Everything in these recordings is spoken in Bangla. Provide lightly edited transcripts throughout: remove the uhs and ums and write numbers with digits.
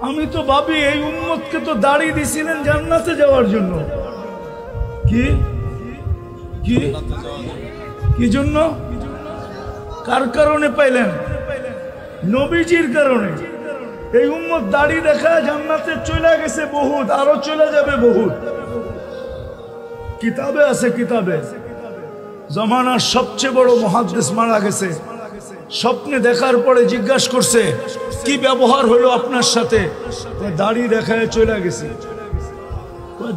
আমি তো ভাবি এই উম্মতকে তো দাড়ি দিছিলেন জান্নাতে যাওয়ার জন্য। কি কি কি জন্য? কার কারণে পাইলেন? নবীজির কারণে। এই উম্মত দাড়ি দেখায় জান্নাতে চলে গেছে বহুত, আরো চলে যাবে বহুত। কিতাবে আছে, কিতাবে জমানার সবচেয়ে বড় মুহাদ্দিস মারা গেছে। স্বপ্নে দেখার পরে জিজ্ঞাসা করছে কি ব্যবহার হলো আপনার সাথে? দাড়ি দেখায় চলে গেছে।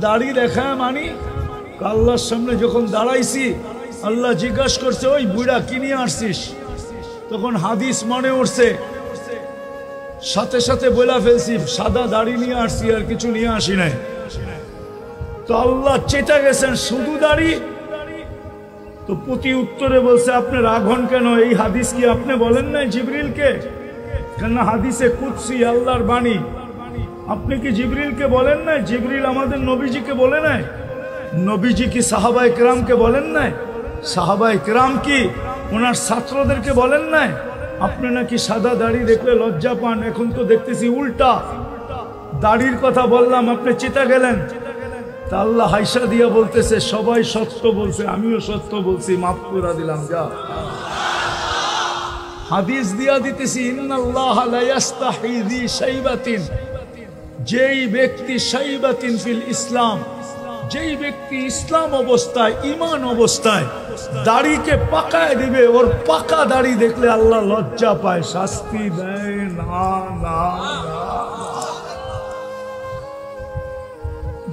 দাড়ি দেখায় মানি আল্লাহর সামনে যখন দাঁড়াইছি, আল্লাহ জিজ্ঞাসা করছে ওই বুড়া কি নিয়ে আসছিস? তখন হাদিস মনে উঠছে, সাথে সাথে বলে ফেলছি সাদা দাড়ি নিয়ে আসছি, আর কিছু নিয়ে আসি নাই। তো আল্লাহ চেতা গেছেন শুধু দাড়ি। তো প্রতি উত্তরে বলছে আপনি রাগ হন কেন? এই হাদিস কি আপনি বলেন নাই জিবরিলকে? কেন হাদিসে কুদসি আল্লাহর বাণী। আপনি কি জিবরিলকে বলেন নাই? জিবরিল আমাদের নবীজিকে বলে নাই? নবীজি কি সাহাবায়ে কেরামকে বলেন নাই? সাহাবায়ে কেরাম কি ওনার ছাত্রদেরকে বলেন নাই? আপনি নাকি সাদা দাড়ি দেখলে লজ্জা পান, এখন তো দেখতেছি উল্টা। দাড়ির কথা বললাম, আপনি চেতা গেলেন। তা আল্লাহ হাইসা দিয়া বলতেছে সবাই সত্য বলছে, আমিও সত্য বলছি, মাফ করে দিলাম যা। হাদিস দিয়া দিতেছি ইন্নাল্লাহ লা ইস্তাহি যি শাইবাতিন, যেই ব্যক্তি শাইবাতিন ফিল ইসলাম, যেই ব্যক্তি ইসলাম অবস্থায় ঈমান অবস্থায় দাড়িকে পাকায় দিবে, ওর পাকা দাড়ি দেখলে আল্লাহ লজ্জা পায়, শাস্তি দেয় না। না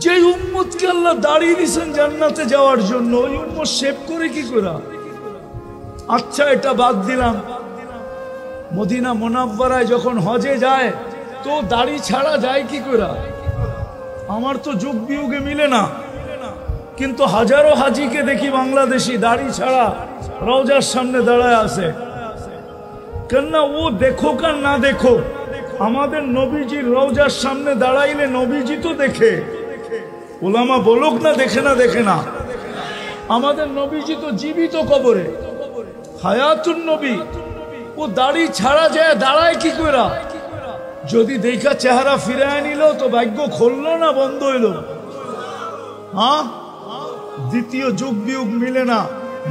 যে উম্মতকে আল্লাহ দাড়ি দিয়েছেন জান্নাতে যাওয়ার জন্য, ওই উম্মত শেভ করে কি করে? আচ্ছা এটা বাদ দিলাম, মদিনা মুনাওয়ারায় যখন হজে যায় তো দাড়ি ছাড়া যায় কি করে? আমার তো যুগ বিয়োগে মিলে না, কিন্তু হাজারো হাজিকে দেখি বাংলাদেশি দাড়ি ছাড়া রওজার সামনে দাঁড়ায় আছে। কেননা ও দেখো আর না দেখো, আমাদের নবীজির রওজার সামনে দাঁড়াইলে নবীজি তো দেখে। ওলামা বলুক না দেখে না, দেখে না। আমাদের নবীজি তো জীবিত কবরে, হায়াতুন নবী। ও দাড়ি ছাড়া যায় দাঁড়ায় কি করে? যদি দেখা চেহারা ফিরায় নিল তো ভাগ্য খুললো না বন্ধ হইল? হ্যাঁ, দ্বিতীয় যুগ বিয়োগ মিলে না।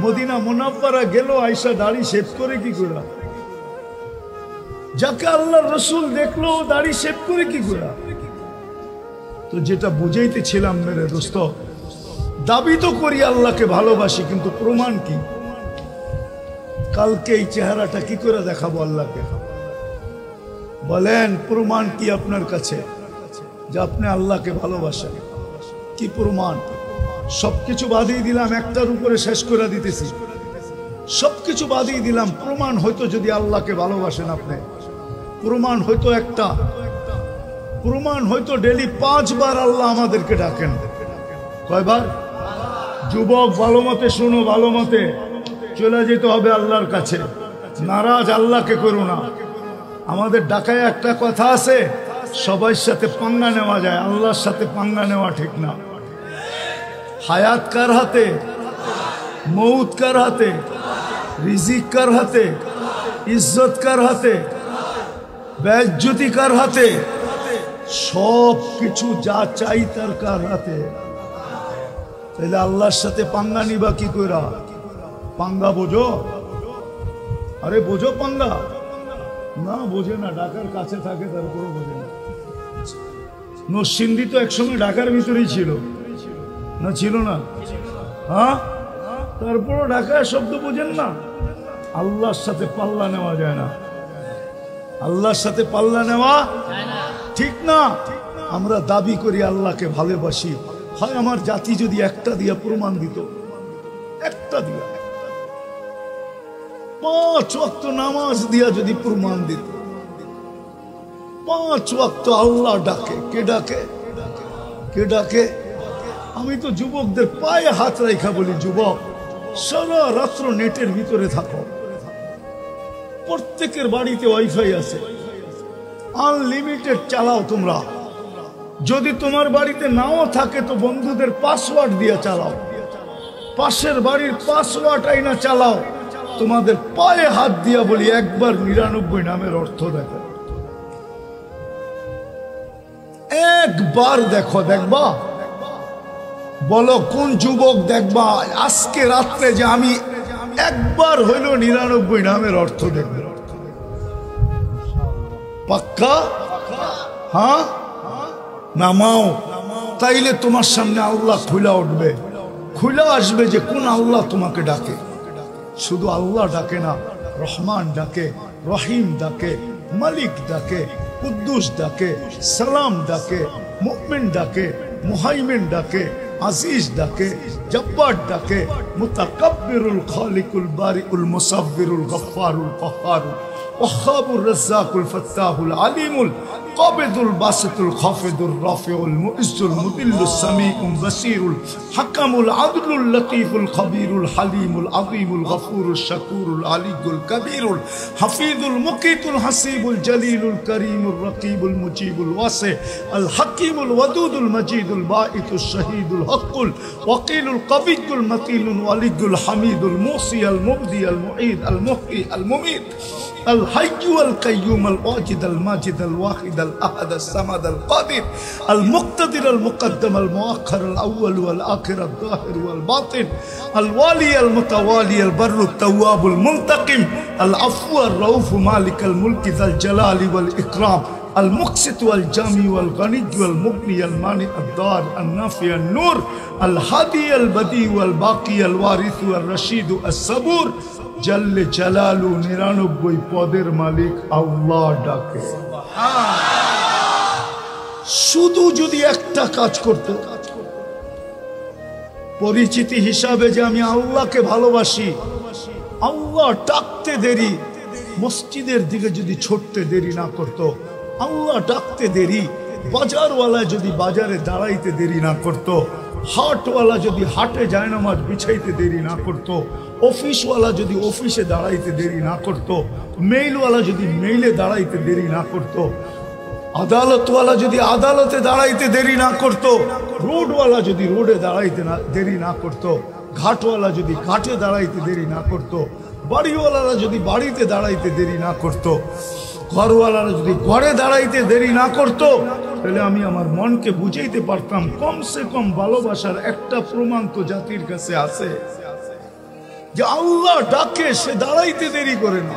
মদিনা মুনাওয়ারা গেল, আয়েশা দাড়ি শেভ করে কি করে? যাকে আল্লাহর রাসূল দেখলো দাড়ি শেভ করে কি করে? তো যেটা বুঝাইতেছিলাম মেরে দোস্ত, দাবি তো করি আল্লাহকে ভালোবাসি, কিন্তু প্রমাণ কি? কালকে এই চেহারাটা কি করে দেখাবো আল্লাহকে? বলেন প্রমাণ কি আপনার কাছে যে আপনি আল্লাহকে ভালোবাসেন? কি প্রমাণ? সবকিছু বাদিয়ে দিলাম, একটার উপরে শেষ করে দিতেছি। সবকিছু বাদিয়ে দিলাম, প্রমাণ হয়তো যদি আল্লাহকে ভালোবাসেন আপনি, প্রমাণ হয়তো একটা, প্রমাণ হয়তো ডেলি 5 বার আল্লাহ আমাদেরকে ডাকেন। কয়বার? যুবক ভালো মতে শুনো, ভালো মতে চলে যেতে হবে আল্লাহর কাছে। নারাজ আল্লাহকে করো না। আমাদের ঢাকায় একটা কথা আছে, সবার সাথে পাঙ্গা নেওয়া যায়, আল্লাহর সাথে পাঙ্গা নেওয়া ঠিক না। হায়াত কার হাতে? মৌত কার হাতে? রিজিক কার হাতে? ইজ্জত কার হাতে? বেইজ্জতি কার হাতে? সব কিছু যা চাই তার কার হাতে? তাহলে আল্লাহর সাথে পাঙ্গা নিবা কি কইরা? পাঙ্গা বোঝো? আরে বোঝো পাঙ্গা? না বোঝে না, ঢাকার কাছে থাকে তারপরও বোঝে না। নরসিংদী তো একসময় ঢাকার ভিতরেই ছিল না? ছিল না? হ্যাঁ, তারপরও ঢাকায় শব্দ বোঝেন না। আল্লাহর সাথে পাল্লা নেওয়া যায় না, আল্লাহর সাথে পাল্লা নেওয়া ঠিক না। আমরা দাবি করি আল্লাহকে ভালোবাসি, হয় আমার জাতি যদি একটা দিয়া প্রমাণ দিত, একটা দিয়া 5 ওয়াক্ত নামাজ দিয়া যদি প্রমাণ দিত, 5 ওয়াক্ত আল্লাহ ডাকে। কে ডাকে? কে ডাকে? আমি তো যুবকদের পায়ে হাত রাখা বলি, যুবক সারা রাত্র নেটের ভিতরে থাকো। প্রত্যেকের বাড়িতে ওয়াইফাই আছে, আনলিমিটেড চালাও তোমরা। যদি তোমার বাড়িতে নাও থাকে তো বন্ধুদের পাসওয়ার্ড দিয়ে চালাও, পাশের বাড়ির পাসওয়ার্ড আইনা চালাও। তোমাদের পায়ে হাত দিয়া বলি, একবার 99 নামের অর্থ দেখো। একবার দেখো, দেখবা? বলো কোন যুবক দেখবা আজকে রাত্রে যে আমি একবার হইল 99 নামের অর্থ দেখব? পাক্কা? হ্যাঁ, নামাও। তাইলে তোমার সামনে আল্লাহ খুলে উঠবে, খুলে আসবে যে কোন আল্লাহ তোমাকে ডাকে। শুধু আল্লাহ ডাকে না, রহমান ডাকে, রহিম ডাকে, মালিক ডাকে, কুদ্দুস ডাকে, সালাম ডাকে, মুমিন ডাকে, মুহাইমিন ডাকে, আজিজ ডাকে, জব্বার ডাকে, মুতাকাব্বিরুল খালিকুল বারিউল মুসাব্বিরুল গফফারুল কহ্হারুল ওয়াহ্হাবুর রাজ্জাকুল ফাত্তাহুল আলিমুল কাবিদুল বাসিতুল খাফিদুর রাফিউল মুইজ্জুল মুদিল্লুস সামিউল বাসিরুল হাকামুল আদলুল লতীফুল খবীরুল হালিমুল আযীমুল গফুরুল শাকুরুল আলিয়ুল কবীরুল হাফিজুল মুকিতুল হাসিবুল জলিলুল করিমুল রকিবুল মুজিবুল ওয়াসি আল হাকিমুল ওয়াদুদুল মজিদুল বাঈতুশ শহীদুল হকুল ওয়াকিলুল কবিয়ুল মতিনুল ওয়ালিয়ুল হামিদুল মুসি আল মুবদি আল মুঈদ আল মুহয়ি আল মুমীত الحي القيوم الواجد الماجد الواحد الأحد الصمد القادر المقتدر المقدم المؤخر الأول والآخر الظاهر والباطن الوالي المتوالي البر التواب المنتقم العفو الرؤوف مالك الملك ذا الجلال والإكرام المقسط والجامي والغني والمغني المانع الضار النافع النور الهادي البديع والباقي الوارث والرشيد الصبور জাল্লে জালালু 99 পদের মালিক আল্লাহ ডাকে। শুধু যদি একটা কাজ করত, পরিচিতি হিসাবে যে আমি আল্লাহকে ভালোবাসি, আল্লাহ ডাকতে দেরি, মসজিদের দিকে যদি ছুটতে দেরি না করত, আল্লাহ ডাকতে দেরি, বাজারওয়ালা যদি বাজারে দাঁড়াইতে দেরি না করত, হাটওয়ালা যদি হাটে জায়নামাজ বিছাইতে দেরি না করত, অফিসওয়ালা যদি অফিসে দাঁড়াইতে দেরি না করত, মেইলওয়ালা যদি মেইলে দাঁড়াইতে দেরি না করত, আদালতওয়ালা যদি আদালতে দাঁড়াইতে দেরি না করত, রোডওয়ালা যদি রোডে দাঁড়াইতে দেরি না করত, ঘাটওয়ালা যদি ঘাটে দাঁড়াইতে দেরি না করত, বাড়িওয়ালারা যদি বাড়িতে দাঁড়াইতে দেরি না করত, ঘরওয়ালারা যদি ঘরে দাঁড়াইতে দেরি না করত, তাহলে আমি আমার মনকে বুঝাইতে পারতাম কমসে কম ভালোবাসার একটা প্রমাণ তো জাতির কাছে আছে যে আল্লাহ ডাকে, সে দাঁড়াইতে দেরি করে না।